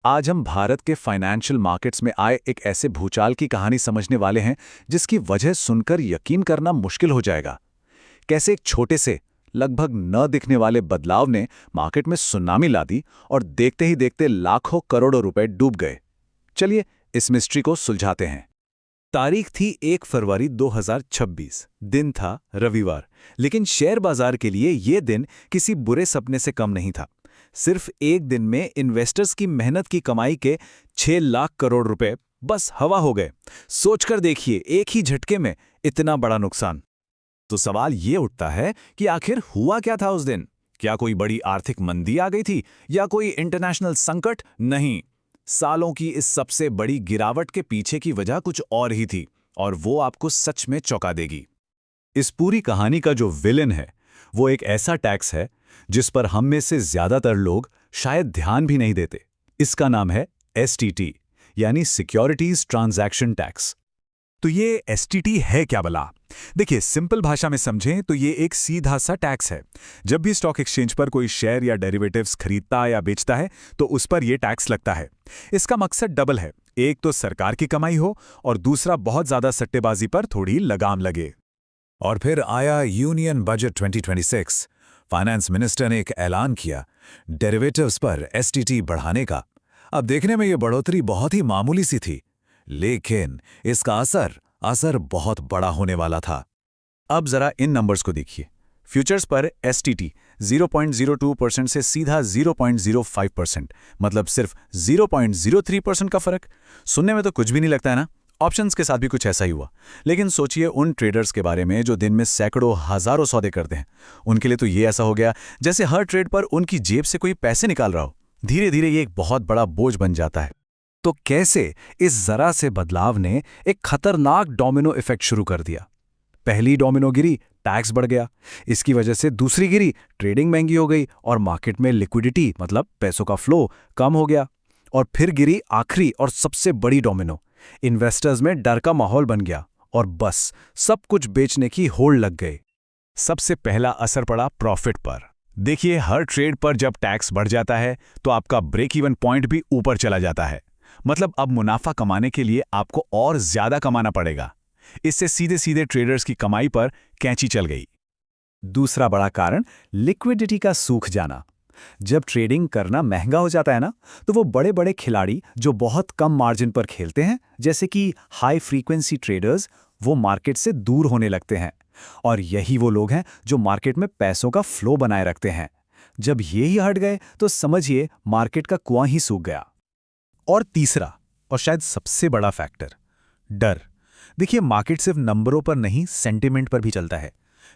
आज हम भारत के फाइनेंशियल मार्केट्स में आए एक ऐसे भूचाल की कहानी समझने वाले हैं जिसकी वजह सुनकर यकीन करना मुश्किल हो जाएगा। कैसे एक छोटे से, लगभग न दिखने वाले बदलाव ने मार्केट में सुनामी ला दी और देखते ही देखते लाखों करोड़ों रुपए डूब गए। चलिए इस मिस्ट्री को सुलझाते हैं। तारीख थी 1 फरवरी 2026। दिन था रविवार, लेकिन शेयर बाजार के लिए यह दिन किसी बुरे सपने से कम नहीं था। सिर्फ एक दिन में इन्वेस्टर्स की मेहनत की कमाई के 6 लाख करोड़ रुपए बस हवा हो गए। सोचकर देखिए, एक ही झटके में इतना बड़ा नुकसान। तो सवाल ये उठता है कि आखिर हुआ क्या था उस दिन? क्या कोई बड़ी आर्थिक मंदी आ गई थी या कोई इंटरनेशनल संकट? नहीं, सालों की इस सबसे बड़ी गिरावट के पीछे की वजह कुछ और ही थी, और वो आपको सच में चौंका देगी। इस पूरी कहानी का जो विलेन है वो एक ऐसा टैक्स है जिस पर हम में से ज्यादातर लोग शायद ध्यान भी नहीं देते। इसका नाम है एसटीटी, यानी सिक्योरिटीज ट्रांजैक्शन टैक्स। तो ये एसटीटी है क्या भला? देखिए, सिंपल भाषा में समझें तो ये एक सीधा सा टैक्स है। जब भी स्टॉक एक्सचेंज पर कोई शेयर या डेरिवेटिव्स खरीदता या बेचता है तो उस पर यह टैक्स लगता है। इसका मकसद डबल है, एक तो सरकार की कमाई हो और दूसरा बहुत ज्यादा सट्टेबाजी पर थोड़ी लगाम लगे। और फिर आया यूनियन बजट 2026। फाइनेंस मिनिस्टर ने एक ऐलान किया डेरिवेटिव्स पर एसटीटी बढ़ाने का। अब देखने में यह बढ़ोतरी बहुत ही मामूली सी थी, लेकिन इसका असर बहुत बड़ा होने वाला था। अब जरा इन नंबर्स को देखिए। फ्यूचर्स पर एसटीटी 0.02% से सीधा 0.05%, मतलब सिर्फ 0.03% का फर्क। सुनने में तो कुछ भी नहीं लगता है ना? ऑप्शंस के साथ भी कुछ ऐसा ही हुआ। लेकिन सोचिए उन ट्रेडर्स के बारे में जो दिन में सैकड़ों हजारों सौदे करते हैं। उनके लिए तो ये ऐसा हो गया जैसे हर ट्रेड पर उनकी जेब से कोई पैसे निकाल रहा हो। धीरे धीरे ये एक बहुत बड़ा बोझ बन जाता है। तो कैसे इस जरा से बदलाव ने एक खतरनाक डोमिनो इफेक्ट शुरू कर दिया। पहली डोमिनो गिरी, टैक्स बढ़ गया। इसकी वजह से दूसरी गिरी, ट्रेडिंग महंगी हो गई और मार्केट में लिक्विडिटी, मतलब पैसों का फ्लो, कम हो गया। और फिर गिरी आखिरी और सबसे बड़ी डोमिनो, इन्वेस्टर्स में डर का माहौल बन गया और बस सब कुछ बेचने की होड़ लग गई। सबसे पहला असर पड़ा प्रॉफिट पर। देखिए, हर ट्रेड पर जब टैक्स बढ़ जाता है तो आपका ब्रेक इवन पॉइंट भी ऊपर चला जाता है। मतलब अब मुनाफा कमाने के लिए आपको और ज्यादा कमाना पड़ेगा। इससे सीधे सीधे ट्रेडर्स की कमाई पर कैंची चल गई। दूसरा बड़ा कारण, लिक्विडिटी का सूख जाना। जब ट्रेडिंग करना महंगा हो जाता है ना, तो वो बड़े बड़े खिलाड़ी जो बहुत कम मार्जिन पर खेलते हैं, जैसे कि हाई फ्रीक्वेंसी ट्रेडर्स, वो मार्केट से दूर होने लगते हैं। और यही वो लोग हैं जो मार्केट में पैसों का फ्लो बनाए रखते हैं। जब ये ही हट गए तो समझिए मार्केट का कुआं ही सूख गया। और तीसरा और शायद सबसे बड़ा फैक्टर, डर। देखिए, मार्केट सिर्फ नंबरों पर नहीं, सेंटिमेंट पर भी चलता है।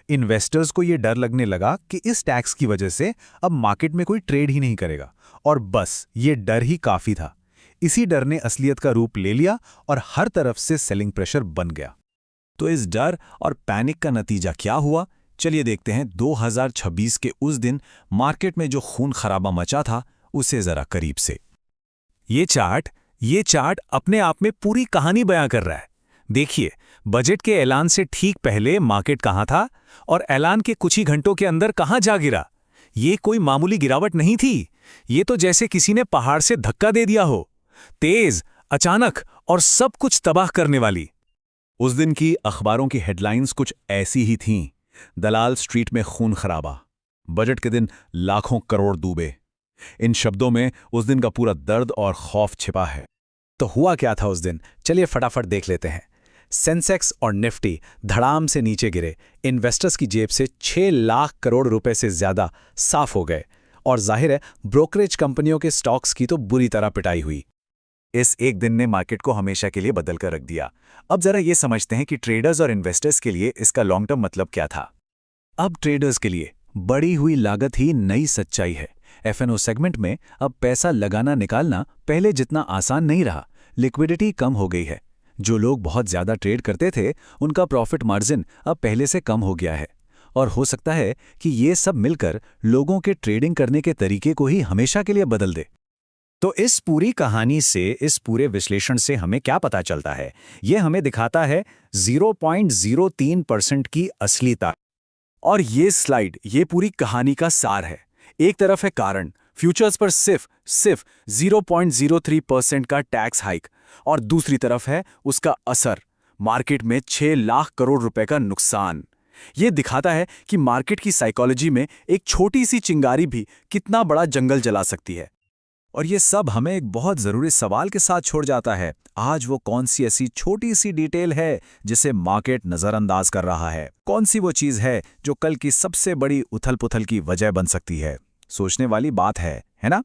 इन्वेस्टर्स को यह डर लगने लगा कि इस टैक्स की वजह से अब मार्केट में कोई ट्रेड ही नहीं करेगा, और बस ये डर ही काफी था। इसी डर ने असलियत का रूप ले लिया और हर तरफ से सेलिंग प्रेशर बन गया। तो इस डर और पैनिक का नतीजा क्या हुआ, चलिए देखते हैं। 2026 के उस दिन मार्केट में जो खून खराबा मचा था उसे जरा करीब से। ये चार्ट अपने आप में पूरी कहानी बयां कर रहा है। देखिए, बजट के ऐलान से ठीक पहले मार्केट कहां था और ऐलान के कुछ ही घंटों के अंदर कहां जा गिरा। ये कोई मामूली गिरावट नहीं थी। ये तो जैसे किसी ने पहाड़ से धक्का दे दिया हो, तेज, अचानक और सब कुछ तबाह करने वाली। उस दिन की अखबारों की हेडलाइंस कुछ ऐसी ही थीं। दलाल स्ट्रीट में खून खराबा, बजट के दिन लाखों करोड़ डूबे। इन शब्दों में उस दिन का पूरा दर्द और खौफ छिपा है। तो हुआ क्या था उस दिन, चलिए फटाफट देख लेते हैं। सेंसेक्स और निफ्टी धड़ाम से नीचे गिरे। इन्वेस्टर्स की जेब से 6 लाख करोड़ रुपए से ज्यादा साफ हो गए। और जाहिर है, ब्रोकरेज कंपनियों के स्टॉक्स की तो बुरी तरह पिटाई हुई। इस एक दिन ने मार्केट को हमेशा के लिए बदल कर रख दिया। अब जरा ये समझते हैं कि ट्रेडर्स और इन्वेस्टर्स के लिए इसका लॉन्ग टर्म मतलब क्या था। अब ट्रेडर्स के लिए बढ़ी हुई लागत ही नई सच्चाई है। एफएनओ सेगमेंट में अब पैसा लगाना निकालना पहले जितना आसान नहीं रहा। लिक्विडिटी कम हो गई है। जो लोग बहुत ज्यादा ट्रेड करते थे, उनका प्रॉफिट मार्जिन अब पहले से कम हो गया है। और हो सकता है कि ये सब मिलकर लोगों के ट्रेडिंग करने के तरीके को ही हमेशा के लिए बदल दे। तो इस पूरी कहानी से, इस पूरे विश्लेषण से हमें क्या पता चलता है? यह हमें दिखाता है 0.03% की असली ताकत। और ये स्लाइड ये पूरी कहानी का सार है। एक तरफ है कारण, फ्यूचर्स पर सिर्फ 0.03% का टैक्स हाइक, और दूसरी तरफ है उसका असर, मार्केट में 6 लाख करोड़ रुपए का नुकसान। ये दिखाता है कि मार्केट की साइकोलॉजी में एक छोटी सी चिंगारी भी कितना बड़ा जंगल जला सकती है। और ये सब हमें एक बहुत ज़रूरी सवाल के साथ छोड़ जाता है। आज वो कौन सी ऐसी छोटी सी डिटेल है जिसे मार्केट नज़रअंदाज कर रहा है? कौन सी वो चीज़ है जो कल की सबसे बड़ी उथल-पुथल की वजह बन सकती है? सोचने वाली बात है ना?